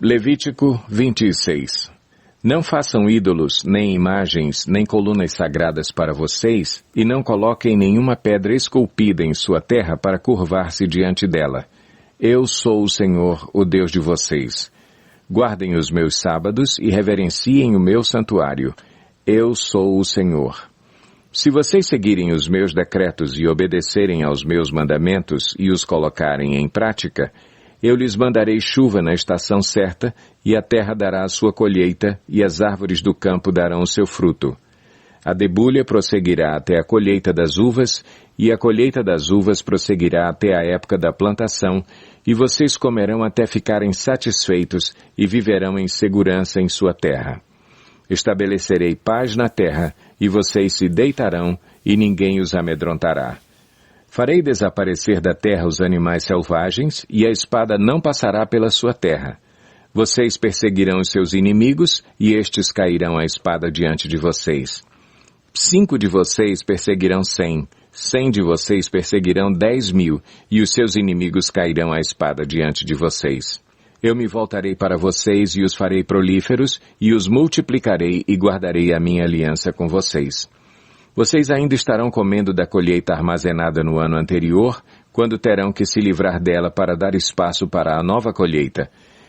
Levítico 26. Não façam ídolos, nem imagens, nem colunas sagradas para vocês, e não coloquem nenhuma pedra esculpida em sua terra para curvar-se diante dela. Eu sou o Senhor, o Deus de vocês. Guardem os meus sábados e reverenciem o meu santuário. Eu sou o Senhor. Se vocês seguirem os meus decretos e obedecerem aos meus mandamentos e os colocarem em prática, eu lhes mandarei chuva na estação certa, e a terra dará a sua colheita, e as árvores do campo darão o seu fruto. A debulha prosseguirá até a colheita das uvas, e a colheita das uvas prosseguirá até a época da plantação, e vocês comerão até ficarem satisfeitos e viverão em segurança em sua terra. Estabelecerei paz na terra, e vocês se deitarão, e ninguém os amedrontará. Farei desaparecer da terra os animais selvagens, e a espada não passará pela sua terra. Vocês perseguirão os seus inimigos, e estes cairão à espada diante de vocês. 5 de vocês perseguirão 100, 100 de vocês perseguirão 10.000, e os seus inimigos cairão à espada diante de vocês. Eu me voltarei para vocês e os farei prolíferos, e os multiplicarei e guardarei a minha aliança com vocês. Vocês ainda estarão comendo da colheita armazenada no ano anterior, quando terão que se livrar dela para dar espaço para a nova colheita.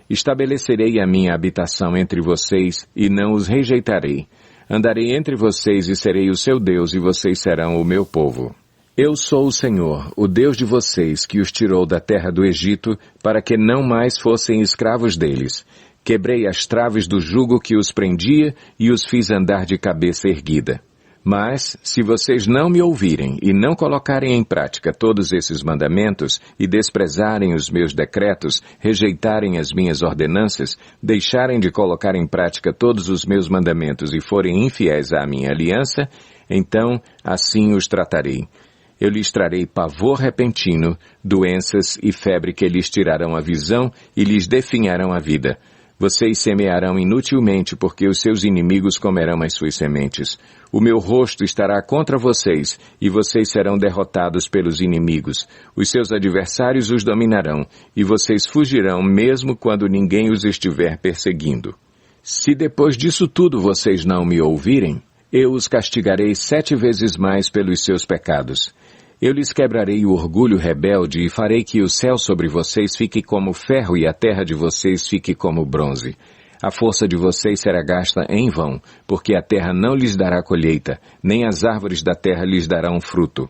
Estabelecerei a minha habitação entre vocês e não os rejeitarei. Andarei entre vocês e serei o seu Deus, e vocês serão o meu povo. Eu sou o Senhor, o Deus de vocês, que os tirou da terra do Egito, para que não mais fossem escravos deles. Quebrei as traves do jugo que os prendia e os fiz andar de cabeça erguida. Mas, se vocês não me ouvirem e não colocarem em prática todos esses mandamentos e desprezarem os meus decretos, rejeitarem as minhas ordenanças, deixarem de colocar em prática todos os meus mandamentos e forem infiéis à minha aliança, então assim os tratarei. Eu lhes trarei pavor repentino, doenças e febre que lhes tirarão a visão e lhes definharão a vida. Vocês semearão inutilmente, porque os seus inimigos comerão as suas sementes. O meu rosto estará contra vocês, e vocês serão derrotados pelos inimigos. Os seus adversários os dominarão, e vocês fugirão mesmo quando ninguém os estiver perseguindo. Se depois disso tudo vocês não me ouvirem, eu os castigarei 7 vezes mais pelos seus pecados. Eu lhes quebrarei o orgulho rebelde e farei que o céu sobre vocês fique como ferro e a terra de vocês fique como bronze. A força de vocês será gasta em vão, porque a terra não lhes dará colheita, nem as árvores da terra lhes darão fruto.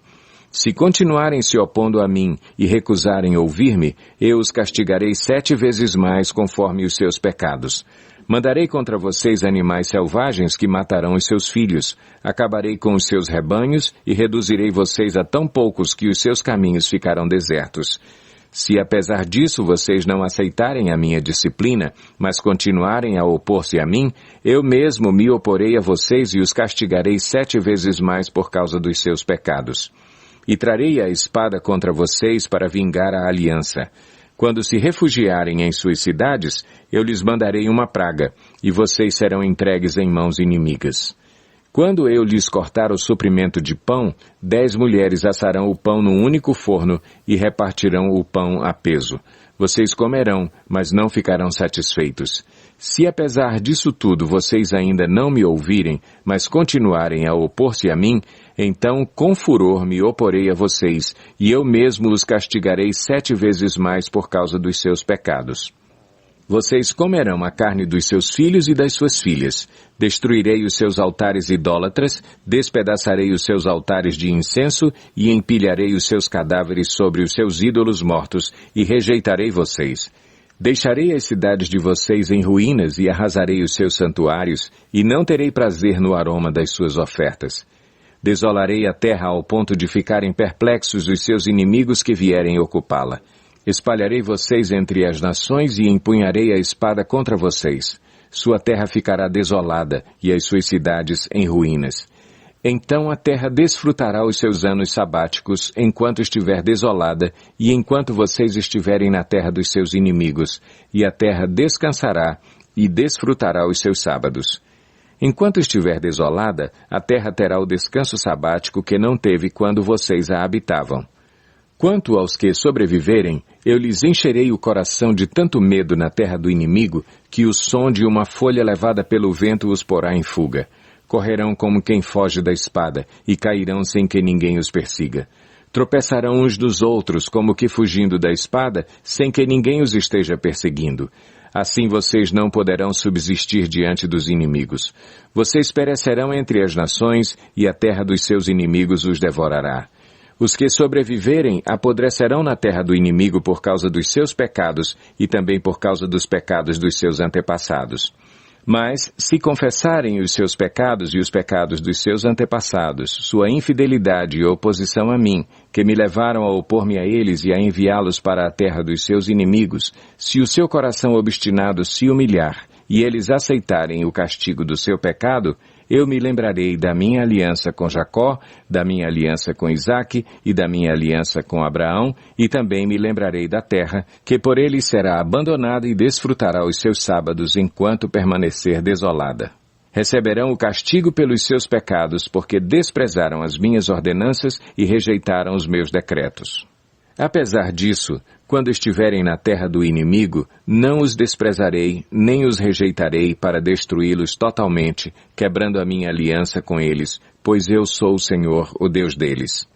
Se continuarem se opondo a mim e recusarem ouvir-me, eu os castigarei 7 vezes mais conforme os seus pecados. Mandarei contra vocês animais selvagens que matarão os seus filhos. Acabarei com os seus rebanhos e reduzirei vocês a tão poucos que os seus caminhos ficarão desertos. Se apesar disso vocês não aceitarem a minha disciplina, mas continuarem a opor-se a mim, eu mesmo me oporei a vocês e os castigarei 7 vezes mais por causa dos seus pecados. E trarei a espada contra vocês para vingar a aliança. Quando se refugiarem em suas cidades, eu lhes mandarei uma praga, e vocês serão entregues em mãos inimigas. Quando eu lhes cortar o suprimento de pão, 10 mulheres assarão o pão num único forno e repartirão o pão a peso. Vocês comerão, mas não ficarão satisfeitos. Se apesar disso tudo vocês ainda não me ouvirem, mas continuarem a opor-se a mim, então com furor me oporei a vocês, e eu mesmo os castigarei 7 vezes mais por causa dos seus pecados. Vocês comerão a carne dos seus filhos e das suas filhas. Destruirei os seus altares idólatras, despedaçarei os seus altares de incenso e empilharei os seus cadáveres sobre os seus ídolos mortos e rejeitarei vocês. Deixarei as cidades de vocês em ruínas e arrasarei os seus santuários e não terei prazer no aroma das suas ofertas. Desolarei a terra ao ponto de ficarem perplexos os seus inimigos que vierem ocupá-la. Espalharei vocês entre as nações e empunharei a espada contra vocês. Sua terra ficará desolada e as suas cidades em ruínas. Então a terra desfrutará os seus anos sabáticos enquanto estiver desolada e enquanto vocês estiverem na terra dos seus inimigos, e a terra descansará e desfrutará os seus sábados. Enquanto estiver desolada, a terra terá o descanso sabático que não teve quando vocês a habitavam. Quanto aos que sobreviverem, eu lhes encherei o coração de tanto medo na terra do inimigo, que o som de uma folha levada pelo vento os porá em fuga. Correrão como quem foge da espada, e cairão sem que ninguém os persiga. Tropeçarão uns dos outros, como que fugindo da espada, sem que ninguém os esteja perseguindo. Assim vocês não poderão subsistir diante dos inimigos. Vocês perecerão entre as nações, e a terra dos seus inimigos os devorará. Os que sobreviverem apodrecerão na terra do inimigo por causa dos seus pecados e também por causa dos pecados dos seus antepassados. Mas, se confessarem os seus pecados e os pecados dos seus antepassados, sua infidelidade e oposição a mim, que me levaram a opor-me a eles e a enviá-los para a terra dos seus inimigos, se o seu coração obstinado se humilhar e eles aceitarem o castigo do seu pecado, eu me lembrarei da minha aliança com Jacó, da minha aliança com Isaque e da minha aliança com Abraão, e também me lembrarei da terra, que por eles será abandonada e desfrutará os seus sábados enquanto permanecer desolada. Receberão o castigo pelos seus pecados, porque desprezaram as minhas ordenanças e rejeitaram os meus decretos. Apesar disso, quando estiverem na terra do inimigo, não os desprezarei, nem os rejeitarei para destruí-los totalmente, quebrando a minha aliança com eles, pois eu sou o Senhor, o Deus deles.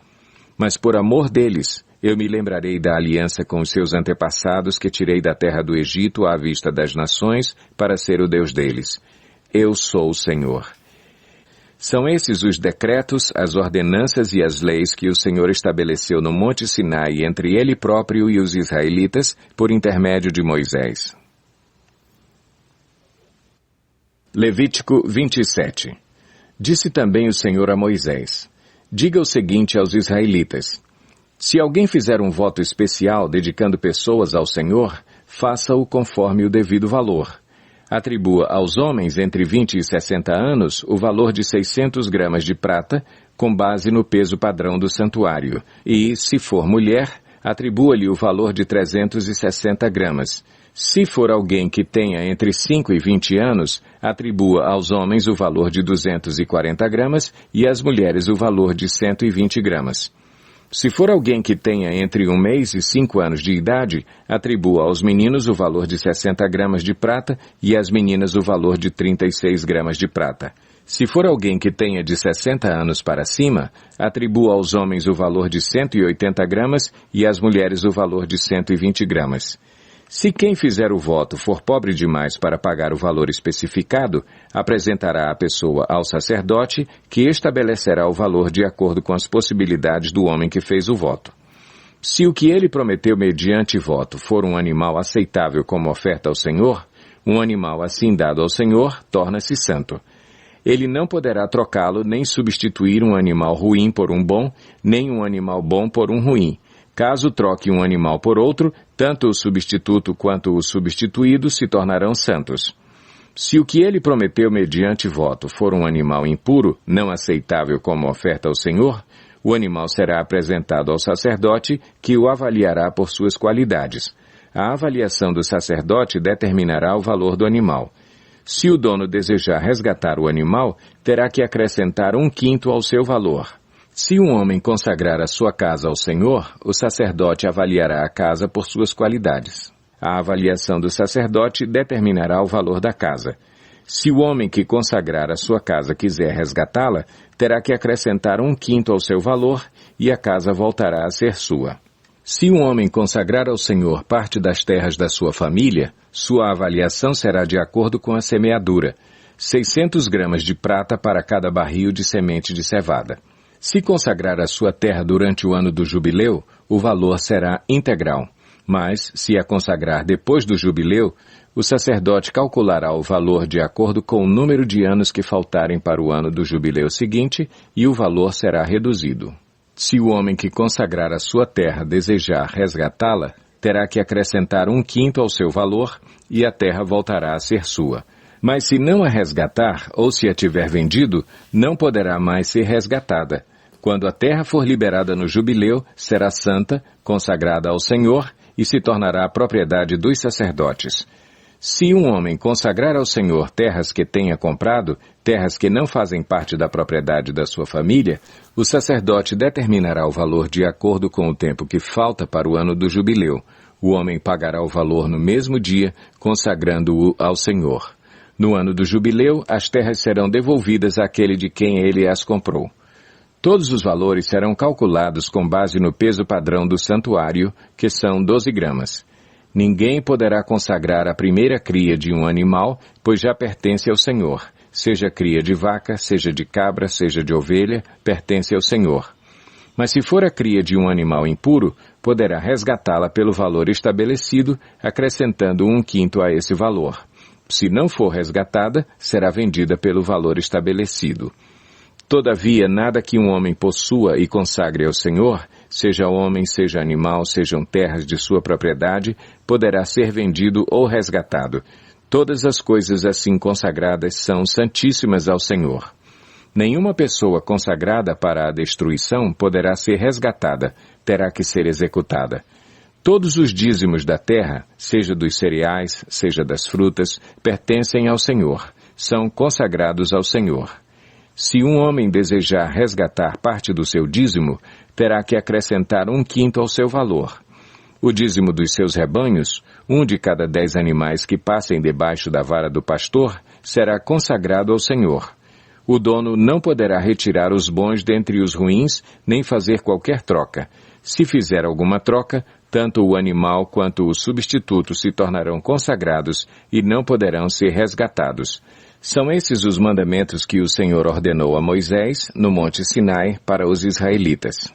Mas por amor deles, eu me lembrarei da aliança com os seus antepassados que tirei da terra do Egito à vista das nações, para ser o Deus deles. Eu sou o Senhor. São esses os decretos, as ordenanças e as leis que o Senhor estabeleceu no Monte Sinai entre Ele próprio e os israelitas, por intermédio de Moisés. Levítico 27. Disse também o Senhor a Moisés: diga o seguinte aos israelitas: se alguém fizer um voto especial dedicando pessoas ao Senhor, faça-o conforme o devido valor. Atribua aos homens entre 20 e 60 anos o valor de 600 gramas de prata, com base no peso padrão do santuário, e, se for mulher, atribua-lhe o valor de 360 gramas. Se for alguém que tenha entre 5 e 20 anos, atribua aos homens o valor de 240 gramas e às mulheres o valor de 120 gramas. Se for alguém que tenha entre 1 mês e 5 anos de idade, atribua aos meninos o valor de 60 gramas de prata e às meninas o valor de 36 gramas de prata. Se for alguém que tenha de 60 anos para cima, atribua aos homens o valor de 180 gramas e às mulheres o valor de 120 gramas. Se quem fizer o voto for pobre demais para pagar o valor especificado, apresentará a pessoa ao sacerdote, que estabelecerá o valor de acordo com as possibilidades do homem que fez o voto. Se o que ele prometeu mediante voto for um animal aceitável como oferta ao Senhor, um animal assim dado ao Senhor torna-se santo. Ele não poderá trocá-lo nem substituir um animal ruim por um bom, nem um animal bom por um ruim. Caso troque um animal por outro, tanto o substituto quanto o substituído se tornarão santos. Se o que ele prometeu mediante voto for um animal impuro, não aceitável como oferta ao Senhor, o animal será apresentado ao sacerdote, que o avaliará por suas qualidades. A avaliação do sacerdote determinará o valor do animal. Se o dono desejar resgatar o animal, terá que acrescentar 1/5 ao seu valor. Se um homem consagrar a sua casa ao Senhor, o sacerdote avaliará a casa por suas qualidades. A avaliação do sacerdote determinará o valor da casa. Se o homem que consagrar a sua casa quiser resgatá-la, terá que acrescentar 1/5 ao seu valor e a casa voltará a ser sua. Se um homem consagrar ao Senhor parte das terras da sua família, sua avaliação será de acordo com a semeadura, 600 gramas de prata para cada barril de semente de cevada. Se consagrar a sua terra durante o ano do jubileu, o valor será integral. Mas, se a consagrar depois do jubileu, o sacerdote calculará o valor de acordo com o número de anos que faltarem para o ano do jubileu seguinte, e o valor será reduzido. Se o homem que consagrar a sua terra desejar resgatá-la, terá que acrescentar 1/5 ao seu valor, e a terra voltará a ser sua. Mas se não a resgatar, ou se a tiver vendido, não poderá mais ser resgatada. Quando a terra for liberada no jubileu, será santa, consagrada ao Senhor, e se tornará propriedade dos sacerdotes. Se um homem consagrar ao Senhor terras que tenha comprado, terras que não fazem parte da propriedade da sua família, o sacerdote determinará o valor de acordo com o tempo que falta para o ano do jubileu. O homem pagará o valor no mesmo dia, consagrando-o ao Senhor. No ano do jubileu, as terras serão devolvidas àquele de quem ele as comprou. Todos os valores serão calculados com base no peso padrão do santuário, que são 12 gramas. Ninguém poderá consagrar a primeira cria de um animal, pois já pertence ao Senhor. Seja cria de vaca, seja de cabra, seja de ovelha, pertence ao Senhor. Mas se for a cria de um animal impuro, poderá resgatá-la pelo valor estabelecido, acrescentando 1/5 a esse valor. Se não for resgatada, será vendida pelo valor estabelecido. Todavia, nada que um homem possua e consagre ao Senhor, seja homem, seja animal, sejam terras de sua propriedade, poderá ser vendido ou resgatado. Todas as coisas assim consagradas são santíssimas ao Senhor. Nenhuma pessoa consagrada para a destruição poderá ser resgatada, terá que ser executada. Todos os dízimos da terra, seja dos cereais, seja das frutas, pertencem ao Senhor, são consagrados ao Senhor. Se um homem desejar resgatar parte do seu dízimo, terá que acrescentar 1/5 ao seu valor. O dízimo dos seus rebanhos, 1 de cada 10 animais que passem debaixo da vara do pastor, será consagrado ao Senhor. O dono não poderá retirar os bons dentre os ruins, nem fazer qualquer troca. Se fizer alguma troca, tanto o animal quanto o substituto se tornarão consagrados e não poderão ser resgatados. São esses os mandamentos que o Senhor ordenou a Moisés, no Monte Sinai, para os israelitas.